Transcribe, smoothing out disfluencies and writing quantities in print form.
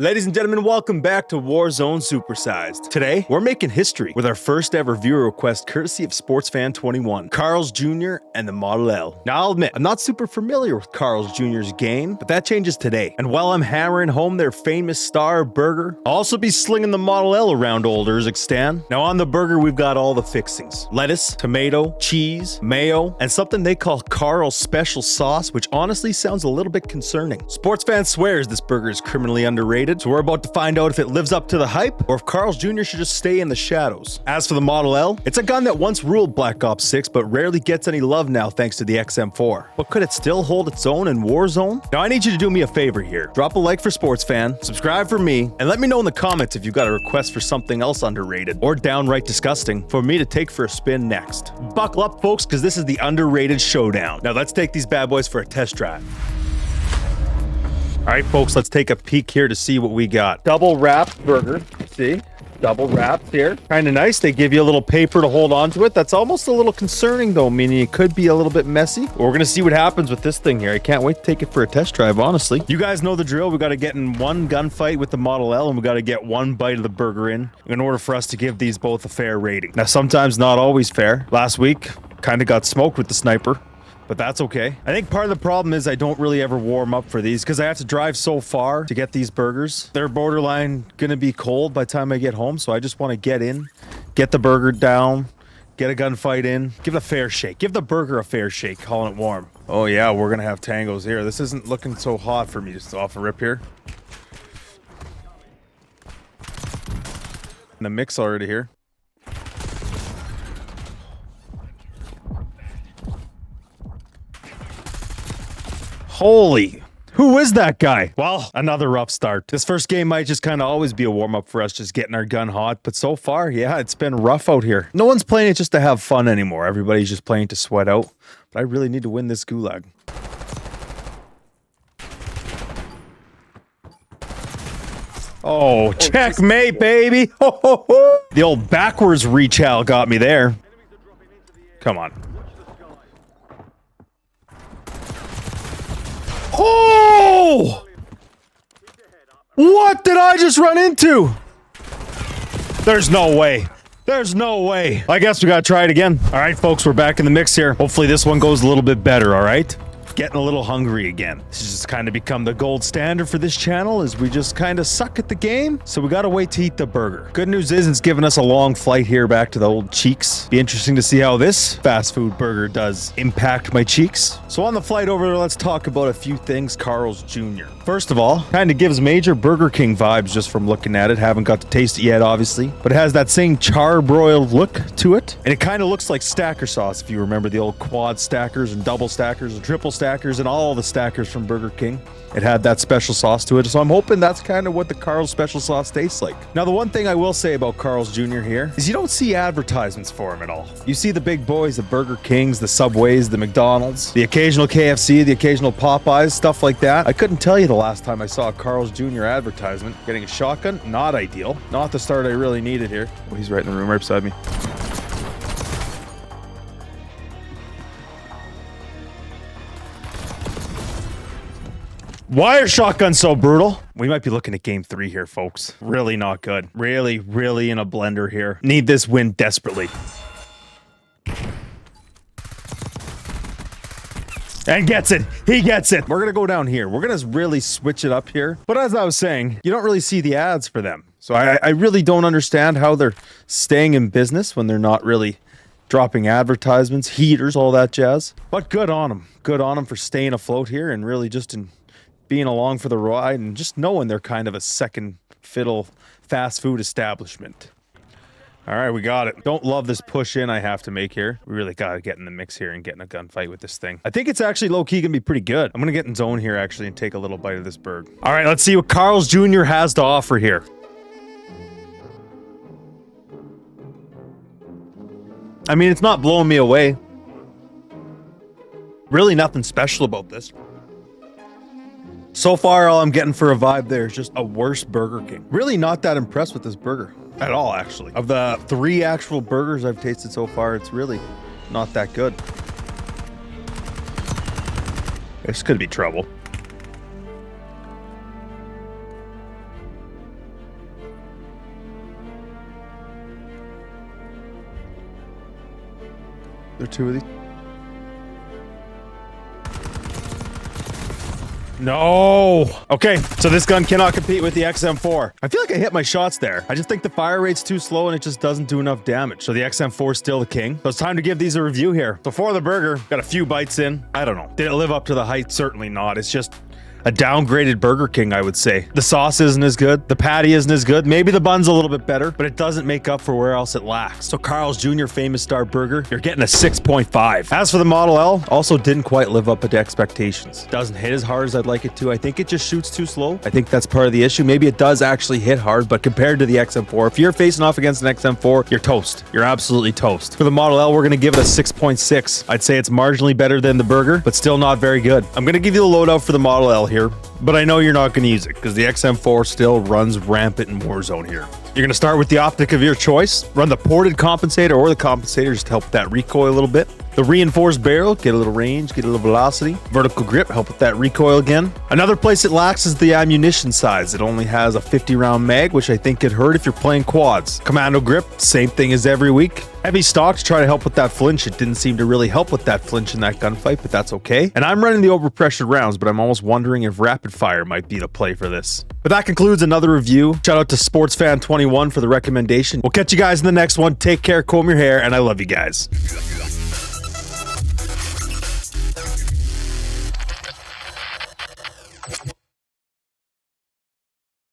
Ladies and gentlemen, welcome back to Warzone Supersized. Today, we're making history with our first ever viewer request courtesy of SportsFan21, Carl's Jr. and the Model L. Now, I'll admit, I'm not super familiar with Carl's Jr.'s game, but that changes today. And while I'm hammering home their famous star burger, I'll also be slinging the Model L around old Urzikstan. Now, on the burger, we've got all the fixings. Lettuce, tomato, cheese, mayo, and something they call Carl's special sauce, which honestly sounds a little bit concerning. SportsFan swears this burger is criminally underrated, so we're about to find out if it lives up to the hype or if Carl's Jr. should just stay in the shadows. As for the Model L, it's a gun that once ruled Black Ops 6 but rarely gets any love now thanks to the XM4. But could it still hold its own in Warzone? Now I need you to do me a favor here. Drop a like for SportsFan, subscribe for me, and let me know in the comments if you've got a request for something else underrated or downright disgusting for me to take for a spin next. Buckle up folks, because this is the underrated showdown. Now let's take these bad boys for a test drive. All right, folks, let's take a peek here to see what we got. Double wrapped burger. See? Double wrapped here. Kind of nice. They give you a little paper to hold on to it. That's almost a little concerning, though, meaning it could be a little bit messy. We're going to see what happens with this thing here. I can't wait to take it for a test drive, honestly. You guys know the drill. We got to get in one gunfight with the Model L, and we got to get one bite of the burger in order for us to give these both a fair rating. Now, sometimes not always fair. Last week, kind of got smoked with the sniper, but that's okay. I think part of the problem is I don't really ever warm up for these because I have to drive so far to get these burgers. They're borderline gonna be cold by the time I get home, so I just want to get in, get the burger down, get a gunfight in, give it a fair shake. Give the burger a fair shake, calling it warm. Oh yeah, we're gonna have tangos here. This isn't looking so hot for me just off a rip here. And the mix already here. Holy, who is that guy? Well, another rough start. This first game might just kind of always be a warm-up for us, just getting our gun hot. But so far, yeah, it's been rough out here. No one's playing it just to have fun anymore. Everybody's just playing to sweat out. But I really need to win this gulag. Oh, checkmate, baby. Ho, ho, ho. The old backwards rechow got me there. Come on. Oh! What did I just run into? There's no way. There's no way. I guess we gotta try it again. All right, folks, we're back in the mix here. Hopefully this one goes a little bit better, all right? Getting a little hungry again. This has just kind of become the gold standard for this channel, is we just kind of suck at the game, so we gotta wait to eat the burger. Good news is it's given us a long flight here back to the old cheeks. Be interesting to see how this fast food burger does impact my cheeks. So on the flight over there, let's talk about a few things Carl's Jr. First of all, kind of gives major Burger King vibes just from looking at it. Haven't got to taste it yet, obviously, but it has that same charbroiled look to it, and it kind of looks like stacker sauce, if you remember the old quad stackers and double stackers and triple stackers and all the stackers from Burger King. It had that special sauce to it, so I'm hoping that's kind of what the Carl's special sauce tastes like. Now, the one thing I will say about Carl's Jr. here is you don't see advertisements for him at all. You see the big boys, the Burger Kings, the Subways, the McDonald's, the occasional KFC, the occasional Popeyes, stuff like that. I couldn't tell you the last time I saw a Carl's Jr. advertisement. Getting a shotgun, not ideal. Not the start I really needed here. Oh, he's right in the room right beside me. Why are shotguns so brutal? We might be looking at game 3 here, folks. Really not good. Really, really in a blender here. Need this win desperately. And gets it. He gets it. We're going to go down here. We're going to really switch it up here. But as I was saying, you don't really see the ads for them. So I really don't understand how they're staying in business when they're not really dropping advertisements, heaters, all that jazz. But good on them. Good on them for staying afloat here and really just being along for the ride and just knowing they're kind of a second fiddle fast food establishment. All right, we got it. Don't love this push in I have to make here. We really got to get in the mix here and get in a gunfight with this thing. I think it's actually low-key going to be pretty good. I'm going to get in zone here actually and take a little bite of this burger. All right, let's see what Carl's Jr. has to offer here. I mean, it's not blowing me away. Really nothing special about this. So far, all I'm getting for a vibe there is just a worse Burger King. Really not that impressed with this burger at all, actually. Of the 3 actual burgers I've tasted so far, it's really not that good. This could be trouble. There are two of these. No. Okay, so this gun cannot compete with the XM4. I feel like I hit my shots there. I just think the fire rate's too slow and it just doesn't do enough damage. So the XM4 is still the king. So it's time to give these a review here. So for the burger, got a few bites in. I don't know. Did it live up to the hype? Certainly not. It's just a downgraded Burger King, I would say. The sauce isn't as good. The patty isn't as good. Maybe the bun's a little bit better, but it doesn't make up for where else it lacks. So Carl's Jr. Famous Star Burger, you're getting a 6.5. As for the Model L, also didn't quite live up to expectations. Doesn't hit as hard as I'd like it to. I think it just shoots too slow. I think that's part of the issue. Maybe it does actually hit hard, but compared to the XM4, if you're facing off against an XM4, you're toast. You're absolutely toast. For the Model L, we're going to give it a 6.6. I'd say it's marginally better than the Burger, but still not very good. I'm going to give you the loadout for the Model L here, but I know you're not going to use it because the XM4 still runs rampant in Warzone here. You're going to start with the optic of your choice. Run the ported compensator or the compensator just to help with that recoil a little bit. The reinforced barrel, get a little range, get a little velocity. Vertical grip, help with that recoil again. Another place it lacks is the ammunition size. It only has a 50-round mag, which I think could hurt if you're playing quads. Commando grip, same thing as every week. Heavy stock to try to help with that flinch. It didn't seem to really help with that flinch in that gunfight, but that's okay. And I'm running the overpressured rounds, but I'm almost wondering if rapid fire might be the play for this. But that concludes another review. Shout out to SportsFan21 for the recommendation. We'll catch you guys in the next one. Take care, comb your hair, and I love you guys.